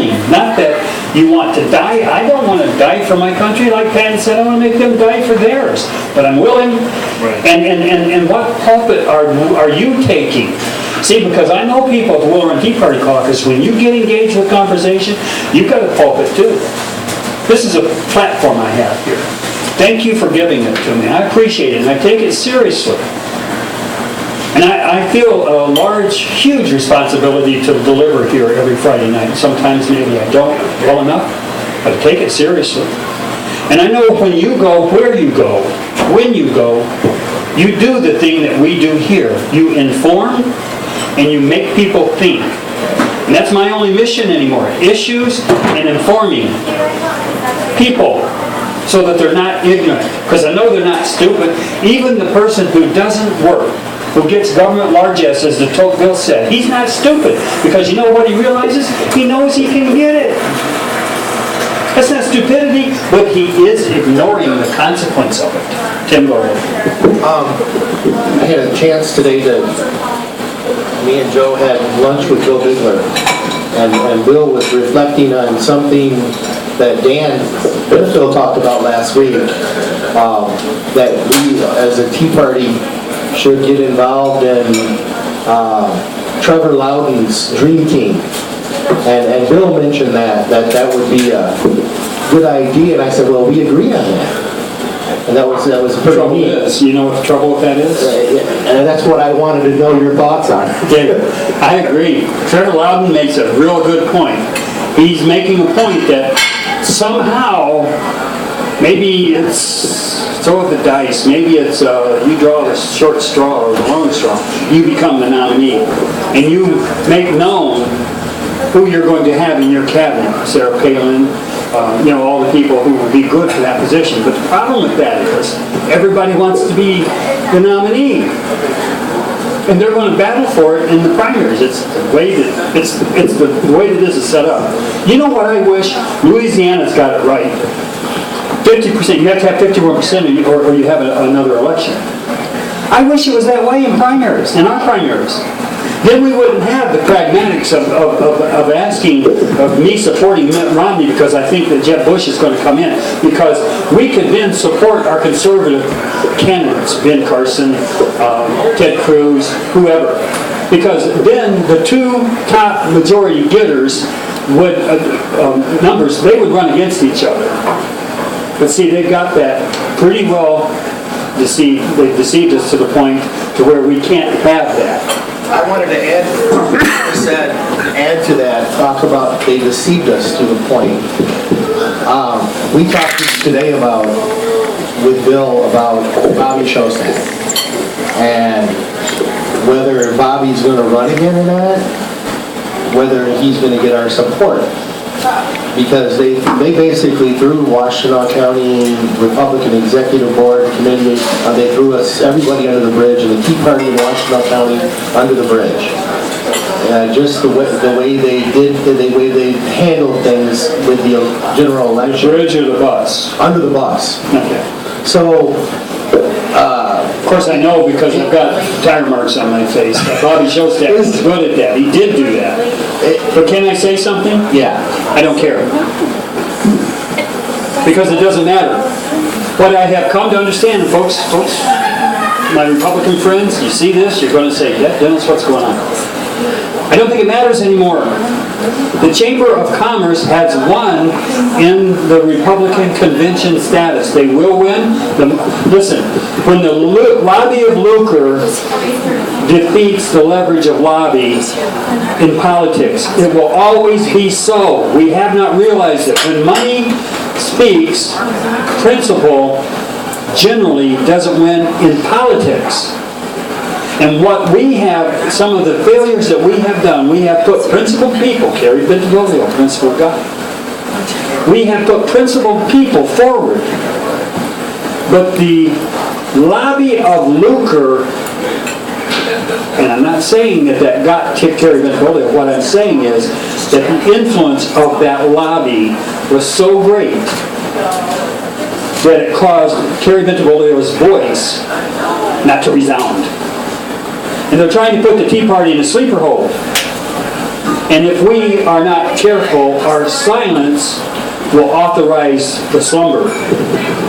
willing. Not that you want to die. I don't want to die for my country. Like Pat said, I want to make them die for theirs. But I'm willing. Right. And what pulpit are you taking? See, because I know people at the Will Run Tea Party caucus, when you get engaged with conversation, you've got a pulpit too. This is a platform I have here. Thank you for giving it to me. I appreciate it, and I take it seriously. And I feel a large, huge responsibility to deliver here every Friday night. Sometimes maybe I don't well enough, but I take it seriously. And I know when you go, where you go, when you go, you do the thing that we do here. You inform and you make people think. And that's my only mission anymore. Issues and informing people so that they're not ignorant. Because I know they're not stupid. Even the person who doesn't work, who gets government largesse, as the Tocqueville said, he's not stupid. Because you know what he realizes? He knows he can get it. That's not stupidity, but he is ignoring the consequence of it. Tim, go ahead. I had a chance today me and Joe had lunch with Bill Bigler, and Bill was reflecting on something that Dan Benfield talked about last week, that we as a Tea Party should get involved in Trevor Loudon's Dream Team. And Bill mentioned that would be a good idea, and I said, well, we agree on that. And that was pretty Trouble neat. is, you know what the trouble with that is? And that's what I wanted to know your thoughts on. Yeah, I agree. Trevor Loudon makes a real good point. He's making a point that somehow, maybe it's throw the dice, maybe it's you draw the short straw or the long straw, you become the nominee. And you make known who you're going to have in your cabinet, Sarah Palin, all the people who would be good for that position. But the problem with that is everybody wants to be the nominee. And they're going to battle for it in the primaries. It's the way that the way that this is set up. You know what I wish? Louisiana's got it right. 50%. You have to have 51% or you have another election. I wish it was that way in primaries, in our primaries. Then we wouldn't have the pragmatics of asking, of me supporting Mitt Romney because I think that Jeb Bush is going to come in. Because we could then support our conservative candidates, Ben Carson, Ted Cruz, whoever. Because then the two top majority getters would, numbers, they would run against each other. But see, they've got that pretty well deceived. They've deceived us to the point to where we can't have that. I wanted to add to that, talk about they deceived us to the point. We talked today with Bill about Bobby Shostak and whether Bobby's going to run again or not, whether he's going to get our support. Because they basically threw Washtenaw County Republican Executive Board Committee, they threw everybody under the bridge, and the Tea Party in Washtenaw County under the bridge. Just the way they handled things with the general election. Bridge or the bus? Under the bus. Okay. So, of course I know because I've got tire marks on my face. Bobby Shostak is good at that. He did do that. But can I say something? Yeah. I don't care. Because it doesn't matter. What I have come to understand, folks, my Republican friends, you see this, you're going to say, yeah, Dennis, what's going on? I don't think it matters anymore. The Chamber of Commerce has won in the Republican convention status. They will win. Listen, when the lobby of lucre defeats the leverage of lobby in politics, it will always be so. We have not realized it. When money speaks, principle generally doesn't win in politics. And what we have, some of the failures that we have done, we have put principled people, Carrie Bentivolio, principled guy. We have put principled people forward. But the lobby of lucre, and I'm not saying that got Terry Bentivolio, what I'm saying is that the influence of that lobby was so great that it caused Terry Bentivolio's voice not to resound. And they're trying to put the Tea Party in a sleeper hold. And if we are not careful, our silence will authorize the slumber.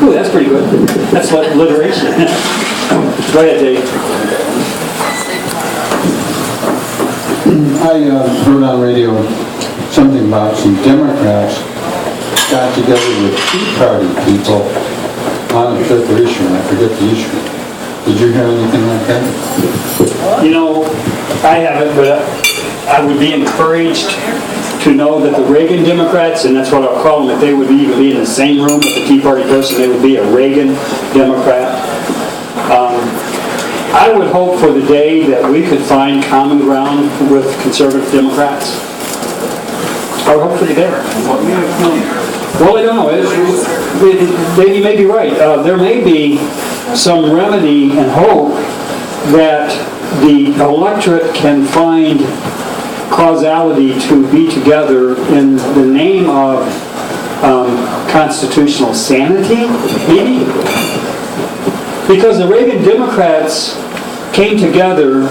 Ooh, that's pretty good. That's alliteration. Go ahead, Dave. I heard on radio something about some Democrats got together with Tea Party people on a particular issue, and I forget the issue. Did you hear anything like that? You know, I haven't, but I would be encouraged to know that the Reagan Democrats, and that's what I'll call them, if they would even be in the same room with the Tea Party person, they would be a Reagan Democrat. I would hope for the day that we could find common ground with conservative Democrats. I would hope for the day. Well, I don't know. You may be right. There may be some remedy and hope that the electorate can find causality to be together in the name of constitutional sanity, maybe? Because the Reagan Democrats came together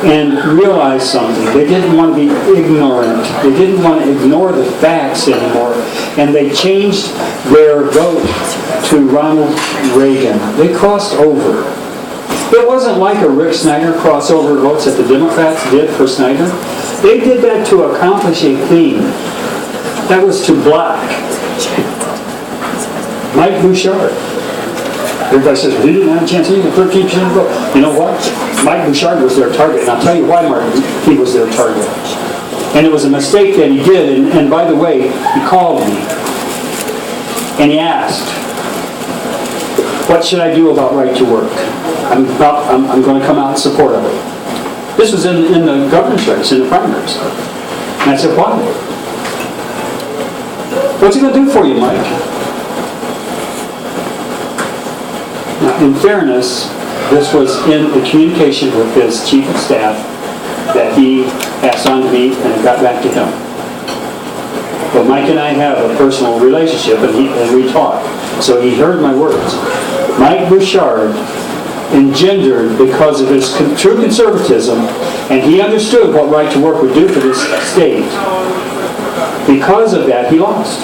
and realized something. They didn't want to be ignorant. They didn't want to ignore the facts anymore. And they changed their vote to Ronald Reagan. They crossed over. It wasn't like a Rick Snyder crossover votes that the Democrats did for Snyder. They did that to accomplish a theme. That was to block Mike Bouchard. Everybody says, well, he didn't have a chance to get 13% of the vote. You know what? Mike Bouchard was their target. And I'll tell you why, Mark, he was their target. And it was a mistake that he did. And by the way, he called me. And he asked, what should I do about right to work? I'm going to come out in support of it. This was in the governor's race, in the primaries. And I said, why? What's he going to do for you, Mike? Now, in fairness, this was in a communication with his chief of staff that he passed on to me and it got back to him. But Mike and I have a personal relationship and we talk. So he heard my words. Mike Bouchard engendered because of his true conservatism, and he understood what right to work would do for this state. Because of that, he lost.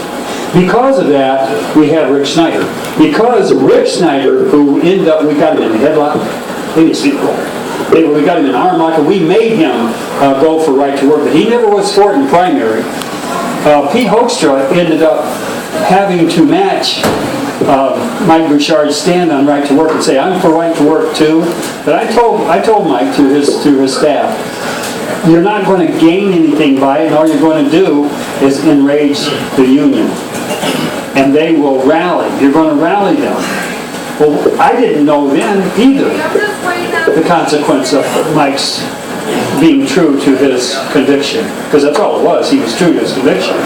Because of that, we have Rick Snyder. Because Rick Snyder, who ended up, we got him in a headlock, we got him in an arm lock, and we made him go for right to work, but he never was for it in the primary. Pete Hoekstra ended up having to match Mike Bouchard's stand on right to work and say, I'm for right to work too. But I told Mike through his staff, you're not going to gain anything by it, and all you're going to do is enrage the union. And they will rally. You're going to rally them. Well, I didn't know then either the consequence of Mike's being true to his conviction. Because that's all it was. He was true to his conviction.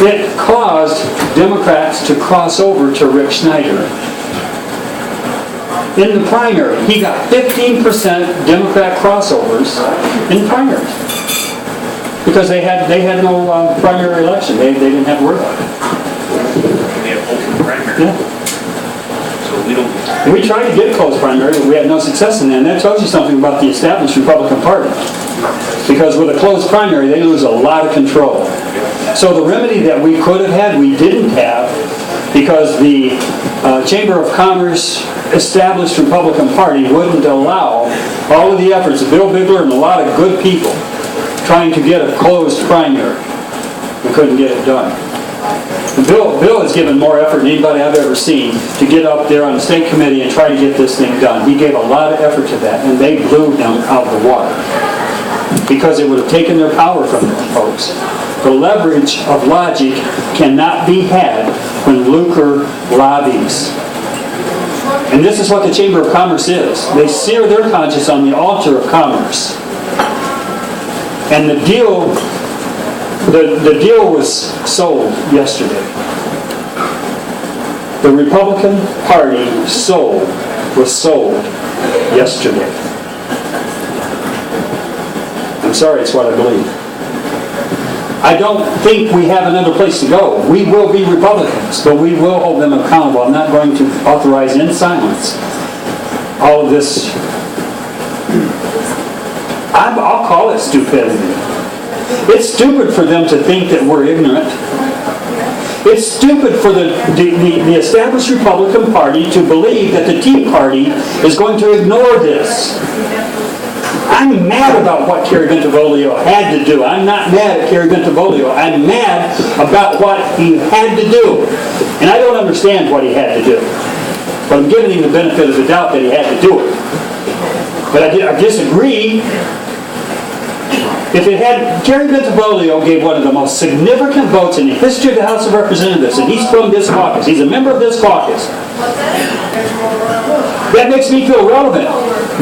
It caused Democrats to cross over to Rick Snyder. In the primary, he got 15% Democrat crossovers in the primary. Because they had no primary election. They didn't have to worry about it. They have open primary. Yeah. So we don't... We tried to get closed primary, but we had no success in that. And that tells you something about the established Republican Party. Because with a closed primary, they lose a lot of control. So the remedy that we could have had, we didn't have, because the Chamber of Commerce established Republican Party wouldn't allow all of the efforts of Bill Bigler and a lot of good people trying to get a closed primary. We couldn't get it done. And Bill has given more effort than anybody I've ever seen to get up there on the state committee and try to get this thing done. He gave a lot of effort to that, and they blew him out of the water. Because it would have taken their power from them folks. The leverage of logic cannot be had when lucre lobbies. And this is what the Chamber of Commerce is. They sear their conscience on the altar of commerce. And the deal was sold yesterday. The Republican Party was sold yesterday. I'm sorry, it's what I believe. I don't think we have another place to go. We will be Republicans, but we will hold them accountable. I'm not going to authorize in silence all of this. I'll call it stupidity. It's stupid for them to think that we're ignorant. It's stupid for the established Republican Party to believe that the Tea Party is going to ignore this. I'm mad about what Kerry Bentivolio had to do. I'm not mad at Kerry Bentivolio. I'm mad about what he had to do. And I don't understand what he had to do. But I'm giving him the benefit of the doubt that he had to do it. But I disagree. If it had, Kerry Bentivolio gave one of the most significant votes in the history of the House of Representatives, and he's from this caucus. He's a member of this caucus. That makes me feel relevant.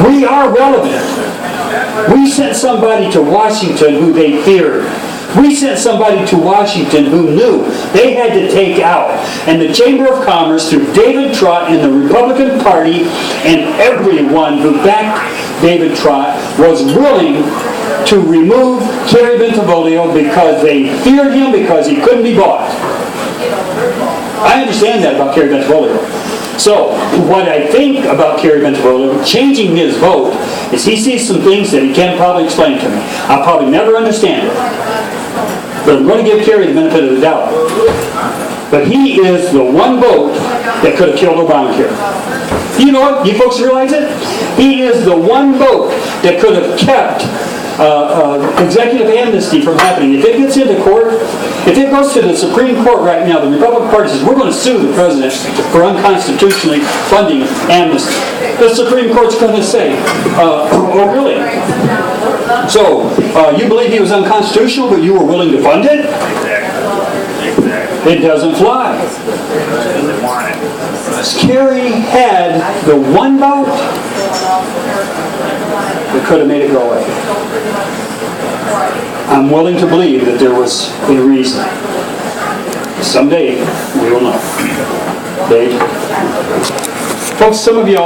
We are relevant. We sent somebody to Washington who they feared. We sent somebody to Washington who knew they had to take out. And the Chamber of Commerce, through David Trott and the Republican Party, and everyone who backed David Trott, was willing to remove Kerry Bentivolio because they feared him because he couldn't be bought. I understand that about Kerry Bentivolio. So, what I think about Kerry Bentivolio changing his vote is he sees some things that he can't probably explain to me. I'll probably never understand it. But I'm going to give Kerry the benefit of the doubt. But he is the one vote that could have killed Obamacare. You know what? You folks realize it? He is the one vote that could have kept executive amnesty from happening. If it gets into court, if it goes to the Supreme Court right now, the Republican Party says, we're going to sue the president for unconstitutionally funding amnesty. The Supreme Court's going to say, oh really? So, you believe he was unconstitutional, but you were willing to fund it? Exactly. It doesn't fly. Because they want it. Kerry had the one vote that could have made it go away. I'm willing to believe that there was a reason. Someday, we will know. Dave? Folks, some of y'all